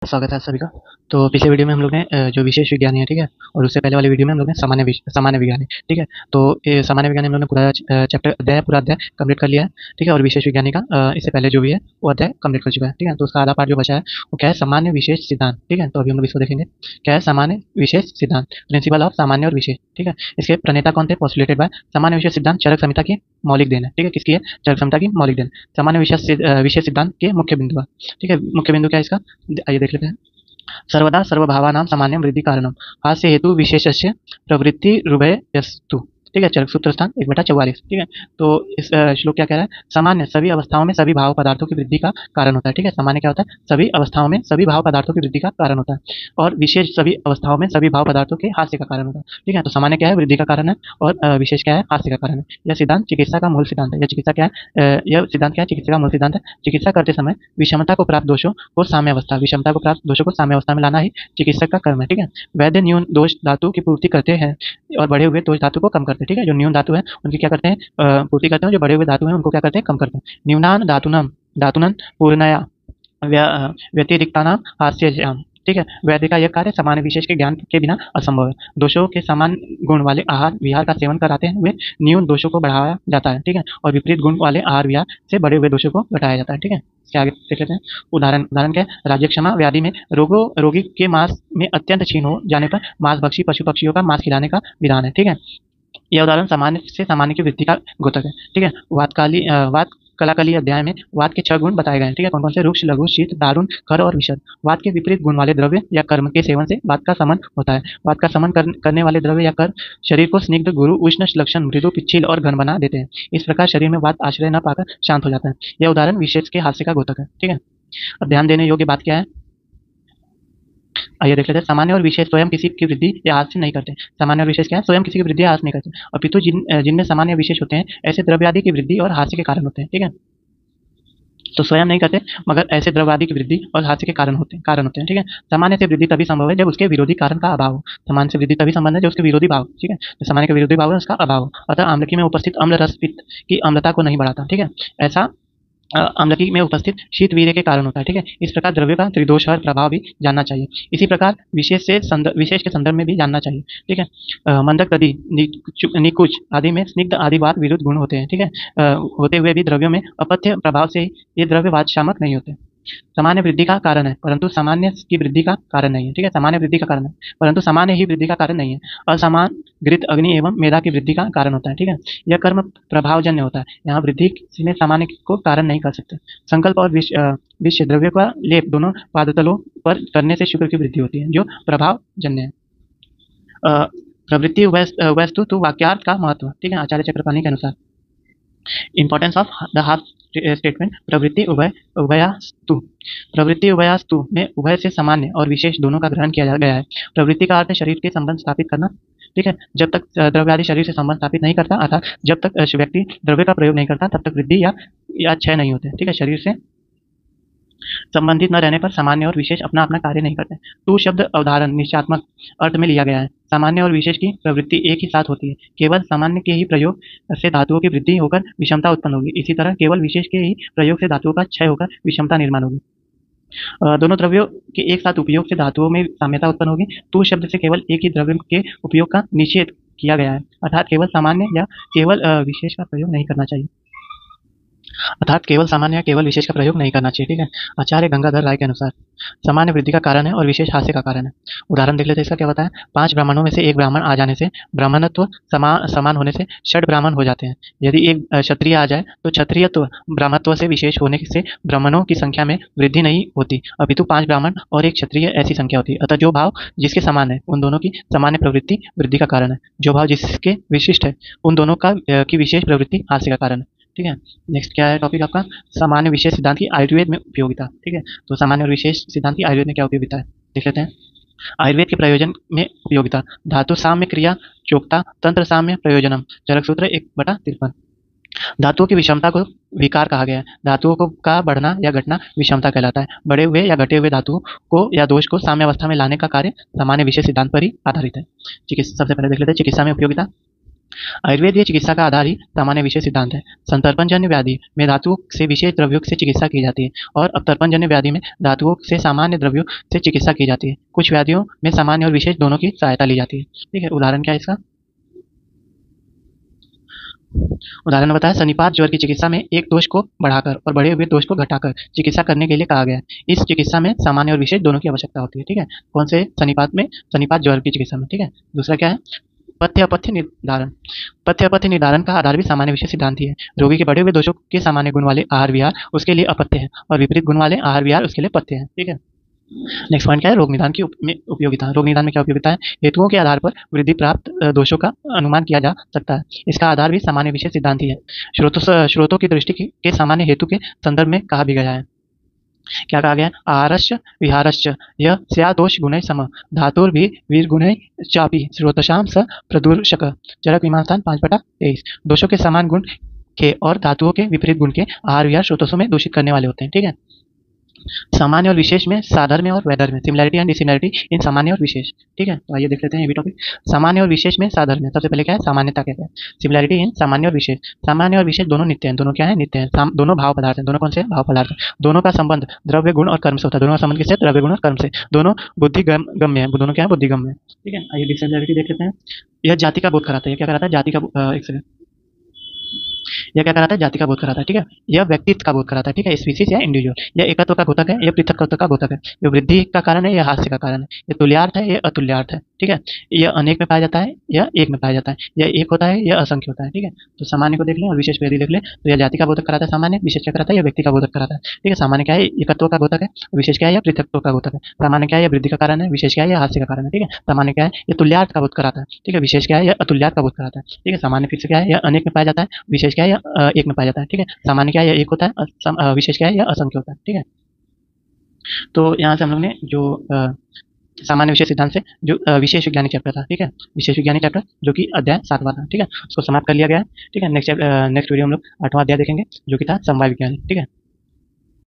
स्वागत है सभी का। तो पिछले वीडियो में हम लोग ने जो विशेष विज्ञानी है, ठीक है, और उससे पहले वाले वीडियो में हम लोग ने सामान्य विज्ञानी, ठीक है। तो ये सामान्य विज्ञानी हम लोग ने पूरा चैप्टर पूरा अध्याय कंप्लीट कर लिया है, ठीक है। और विशेष विज्ञानी का इससे पहले जो भी है वो अध्याय कंप्लीट कर चुका है, ठीक है। तो उसका आधा पार्ट जो बचा है वो क्या है, सामान्य विशेष सिद्धांत, ठीक है। तो अभी हम लोग इसको देखेंगे, क्या है सामान्य विशेष सिद्धांत, प्रिंसिपल ऑफ सामान्य और विशेष, ठीक है। इसके प्रणेता कौन थे, पोस्टुलेटेड बाय सामान्य विशेष सिद्धांत चरक संहिता की मौलिक देन है, ठीक है। किसकी है, चरक संहिता की मौलिक देन। सामान्य विशेष सिद्धांत के मुख्य बिंदु है, ठीक है। मुख्य बिंदु क्या है इसका, आइए देख लेते हैं। सर्वदा सर्वभावानां सामान्यं वृद्धि कारणम हास्य हेतु विशेषस्य प्रवृत्ति रुभयस्तु, ठीक है। चरक सूत्र स्थान 1/44, ठीक है। तो इस श्लोक क्या कह रहा है, सामान्य सभी अवस्थाओं में सभी भाव पदार्थों की वृद्धि का कारण होता है, ठीक है। सामान्य क्या होता है, सभी अवस्थाओं में सभी भाव पदार्थों की वृद्धि का कारण होता है, और विशेष सभी अवस्थाओं में सभी भाव पदार्थों के हास्य का कारण होता है, ठीक है। तो सामान्य क्या है, वृद्धि का कारण है, और विशेष क्या है, हास्य का कारण है। यह सिद्धांत चिकित्सा का मूल सिद्धांत है। यह चिकित्सा क्या है, यह सिद्धांत क्या है, चिकित्सा का मूल सिद्धांत है। चिकित्सा करते समय विषमता को प्राप्त दोषों को साम्य अवस्था में लाना ही चिकित्सक का कर्म है, ठीक है। वैद्य न्यून दोष धातु की पूर्ति करते हैं और बढ़े हुए दोष धातु को कम करते हैं, ठीक है। जो न्यून धातु है उनकी क्या करते हैं, पूर्ति करते हैं। जो बड़े हुए धातु हैं उनको क्या करते हैं, कम करते हैं। न्यूनान धातुनन पूर्णया व्यतिरिक्तानां हास्यजाम, ठीक है। वैद्य का यह कार्य सामान्य विशेष के ज्ञान के बिना असंभव है। दोषों के समान गुण वाले आहार विहार का सेवन कराते हैं हुए न्यून दोषों को बढ़ाया जाता है, ठीक है। और विपरीत गुण वाले आहार विहार से बढ़े हुए दोषों को घटाया जाता है, ठीक है। इसके आगे देख लेते हैं। उदाहरण क्या है, राज्यक्षमा व्याधि में रोगी के मांस में अत्यंत क्षीण हो जाने पर मांस भक्षी पशु पक्षियों का मांस खिलाने का विधान है, ठीक है। यह उदाहरण सामान्य से सामान्य की वृद्धि का द्योतक है, ठीक है। वात कलाकली अध्याय में वात के 6 गुण बताए गए हैं, ठीक है। कौन कौन से, रुक्ष लघु शीत दारुण खर और विषद। वात के विपरीत गुण वाले द्रव्य या कर्म के सेवन से वात का समन होता है। वात का समन करने वाले द्रव्य या कर्म शरीर को स्निग्ध गुरु उष्ण लक्षण मृदु पिच्छिल और घन बना देते हैं। इस प्रकार शरीर में वात आश्रय न पाकर शांत हो जाता है। यह उदाहरण विशेष के हास्य का द्योतक है, ठीक है। अब ध्यान देने योग्य बात क्या है, आइए देख लेते हैं। सामान्य और विशेष स्वयं किसी की वृद्धि या हास्य नहीं करते। सामान्य और विशेष क्या है, स्वयं किसी की वृद्धि या हास्य नहीं करते, अपितु जिनमें सामान्य विशेष होते हैं ऐसे द्रव्य आदि की वृद्धि और हास्य के कारण होते हैं, ठीक है। तो स्वयं नहीं करते मगर ऐसे द्रव्य आदि की वृद्धि और हास्य के कारण होते हैं, ठीक है। सामान्य से वृद्धि तभी संभव है जब उसके विरोधी कारण का अभाव हो। सामान्य से वृद्धि तभी संभव है जब उसके विरोधी भाव, ठीक है। तो सामान्य के विरोधी भाव है उसका अभाव हो। अतः आम्लकी में उपस्थित अम्ल रस पित्त की अम्लता को नहीं बढ़ाता, ठीक है। ऐसा आम्लकी में उपस्थित शीत वीर्य के कारण होता है, ठीक है। इस प्रकार द्रव्य का त्रिदोषहर प्रभाव भी जानना चाहिए। इसी प्रकार विशेष के संदर्भ में भी जानना चाहिए, ठीक है। मंदक तदी निकुच आदि में स्निग्ध आदि वात विरुद्ध गुण होते हैं, ठीक है। होते हुए भी द्रव्यों में अपथ्य प्रभाव से ये द्रव्य वात शामक नहीं होते। सामान्य वृद्धि का कारण है परंतु सामान्य की वृद्धि का कारण नहीं है, ठीक है। सामान्य वृद्धि का कारण है परंतु सामान्य ही वृद्धि का कारण नहीं है। असमान घृत अग्नि एवं मेधा की वृद्धि का कारण होता है, ठीक है। यह कर्म प्रभावजन्य होता है। यहाँ वृद्धि में सामान्य को कारण नहीं कर सकते। संकल्प और विष द्रव्य का लेप दोनों पादतलों पर करने से शुक्र की वृद्धि होती है जो प्रभावजन्य है। प्रवृत्ति वस्तु तो वाक्यार्थ का महत्व, ठीक है। आचार्य चक्रपाणी के अनुसार importance of the half statement, प्रवृत्ति उभयास्तु में उभय से सामान्य और विशेष दोनों का ग्रहण किया गया है। प्रवृत्ति का अर्थ है शरीर के संबंध स्थापित करना, ठीक है। जब तक द्रव्य आदि शरीर से संबंध स्थापित नहीं करता, अर्थात जब तक व्यक्ति द्रव्य का प्रयोग नहीं करता तब तक वृद्धि या क्षय नहीं होते, ठीक है। शरीर से संबंधित न रहने पर सामान्य और विशेष अपना अपना कार्य नहीं करते। तू शब्द अवधारण निश्चयात्मक अर्थ में लिया गया है। सामान्य और विशेष की प्रवृत्ति एक ही साथ होती है। केवल सामान्य के ही प्रयोग से धातुओं की वृद्धि होकर विषमता उत्पन्न होगी। इसी तरह केवल विशेष के ही प्रयोग से धातुओं का क्षय होकर विषमता निर्माण होगी। दोनों द्रव्यों के एक साथ उपयोग से धातुओं में साम्यता उत्पन्न होगी। तू शब्द से केवल एक ही द्रव्य के उपयोग का निषेध किया गया है, अर्थात केवल सामान्य या केवल विशेष का प्रयोग नहीं करना चाहिए, ठीक है। आचार्य गंगाधर राय के अनुसार सामान्य वृद्धि का कारण है और विशेष हास्य का कारण है। उदाहरण देख लेते हैं। इसका क्या बताया, 5 ब्राह्मणों में से एक ब्राह्मण आ जाने से ब्राह्मणत्व समान होने से 6 ब्राह्मण हो जाते हैं। यदि एक क्षत्रिय आ जाए तो क्षत्रियत्व ब्राह्मणत्व से विशेष होने से ब्राह्मणों की संख्या में वृद्धि नहीं होती, अपितु 5 ब्राह्मण और एक क्षत्रिय ऐसी संख्या होती है। अतः जो भाव जिसके समान है उन दोनों की सामान्य प्रवृत्ति वृद्धि का कारण है। जो भाव जिसके विशिष्ट है उन दोनों की विशेष प्रवृत्ति हास्य का कारण है, ठीक है। नेक्स्ट क्या है टॉपिक आपका, सामान्य विशेष सिद्धांत की आयुर्वेद में उपयोगिता, ठीक है। तो सामान्य और विशेष सिद्धांत की आयुर्वेद में क्या उपयोगिता है देख लेते हैं। आयुर्वेद के प्रयोजन में उपयोगिता, धातु साम्य क्रिया चोक्ता तंत्र साम्य प्रयोजनम, चरक सूत्र 1/53। धातुओं की विषमता को विकार कहा गया है। धातुओं का बढ़ना या घटना विषमता कहलाता है। बढ़े हुए या घटे हुए धातुओं को या दोष को साम्य अवस्था में लाने का कार्य सामान्य विशेष सिद्धांत पर ही आधारित है। चिकित्सा सबसे पहले देख लेते हैं चिकित्सा में उपयोगिता। आयुर्वेदीय चिकित्सा का आधार ही सामान्य विशेष सिद्धांत है। संतर्पणजन्य व्याधि में धातुओं से विशेष द्रव्यों से चिकित्सा की जाती है और अपतर्पणजन्य व्याधि में धातुओं से सामान्य द्रव्यों से चिकित्सा की जाती है। कुछ व्याधियों में सामान्य और विशेष दोनों की सहायता ली जाती है। ठीक है, उदाहरण क्या है इसका? उदाहरण बताया, सन्निपात ज्वर की चिकित्सा में एक दोष को बढ़ाकर और बढ़े हुए दोष को घटाकर चिकित्सा करने के लिए कहा गया है। इस चिकित्सा में सामान्य और विशेष दोनों की आवश्यकता होती है। ठीक है, कौन से सन्निपात में? सन्निपात ज्वर की चिकित्सा में। ठीक है, दूसरा क्या है? पथ्य अपथ्य निर्धारण। पथ्य अपथ्य निर्धारण का आधार भी सामान्य विशेष सिद्धांत ही है। रोगी के बढ़े हुए दोषों के सामान्य गुण वाले आहार विहार उसके लिए अपथ्य है और विपरीत गुण वाले आहार विहार उसके लिए पथ्य है। ठीक है, नेक्स्ट पॉइंट क्या है? रोग निदान की उपयोगिता। रोग निदान में क्या उपयोगिता है? हेतुओं के आधार पर वृद्धि प्राप्त दोषों का अनुमान किया जा सकता है। इसका आधार भी सामान्य विशेष सिद्धांत ही है। स्रोतों की दृष्टि के सामान्य हेतु के संदर्भ में कहा भी गया है। क्या कहा गया? आहारश्च विहारश्च यह स्यादोष गुणैः समः धातुर्भि वीरगुणैः चापि स्रोतसाम स प्रदूषक। चरक मीमांसा 5/23। दोषों के समान गुण के और धातुओं के विपरीत गुण के आहार विहार स्रोतों में दूषित करने वाले होते हैं। ठीक है, सामान्य और विशेष में साधर्म्य और वैधर्म्य, सिमिलैरिटी एंड डिसिमिलैरिटी इन सामान्य और विशेष। ठीक है, तो आइए देख लेते हैं ये भी टॉपिक। सामान्य और विशेष में साधर्म्य, सबसे पहले क्या है? सामान्यता कहते हैं। सिमिलैरिटी इन सामान्य और विशेष। सामान्य और विशेष दोनों नित्य हैं। दोनों क्या है? नित्य हैं। दोनों भाव पदार्थ हैं। दोनों कौन से हैं? भाव पदार्थ। दोनों का संबंध द्रव्य गुण और कर्म से होता है। दोनों का संबंध किससे? द्रव्य गुण और कर्म से। दोनों बुद्धिगम्य है। दोनों क्या है? बुद्धिगम्य है। ठीक है, आइए डिसिमिलैरिटी देख लेते हैं। यह जाति का बोध कराता है। यह क्या कराता है? जाति का एक सेकंड, यह क्या कराता है? जाति का बोध कराता है। ठीक है, यह व्यक्तित्व का बोध कराता है। ठीक है, स्पीसीज या इंडिविजुअल। यह एकत्व का घोतक है, यह पृथकत्व का घोतक है। यह वृद्धि का कारण है, यह हास्य का कारण है। यह तुल्यार्थ है, यह अतुल्यार्थ है। ठीक है, यह अनेक में पाया जाता है, यह एक में पाया जाता है। यह एक होता है, यह असंख्य होता है। ठीक है, तो सामान्य को देख लें और विशेष को यदि देख लें तो यह जाति का बोधक कराता है सामान्य, विशेष क्या कराता है? यह व्यक्ति का बोधक कराता है। ठीक है, सामान्य क्या है? एकत्व का घोतक है, विशेष क्या है? यह पृथकत्व का घोतक है। सामान्य क्या है? यह वृद्धि का कारण है, विशेष क्या है? यह हास्य का कारण है। ठीक है, सामान्य क्या है? यह तुल्यार्थ का बोध कराता है। ठीक है, विशेष क्या है? यह अतुल्यार्थ का बोध कराता है। ठीक है, सामान्य फिर से क्या है? यह अनेक में पाया जाता है, विशेष क्या है? यह एक में पाया जाता है। ठीक है, सामान्य क्या है? यह एक होता है, विशेष क्या है? यह असंख्य होता है। ठीक है, तो यहाँ से हम लोग ने जो सामान्य विशेष सिद्धांत से जो विशेष विज्ञानी चैप्टर था, ठीक है, विशेष विज्ञानी चैप्टर जो कि अध्याय 7वां था, ठीक है, उसको समाप्त कर लिया गया है। ठीक है, नेक्स्ट वीडियो हम लोग 8वां अध्याय देखेंगे जो कि था समवाय विज्ञानी। ठीक है।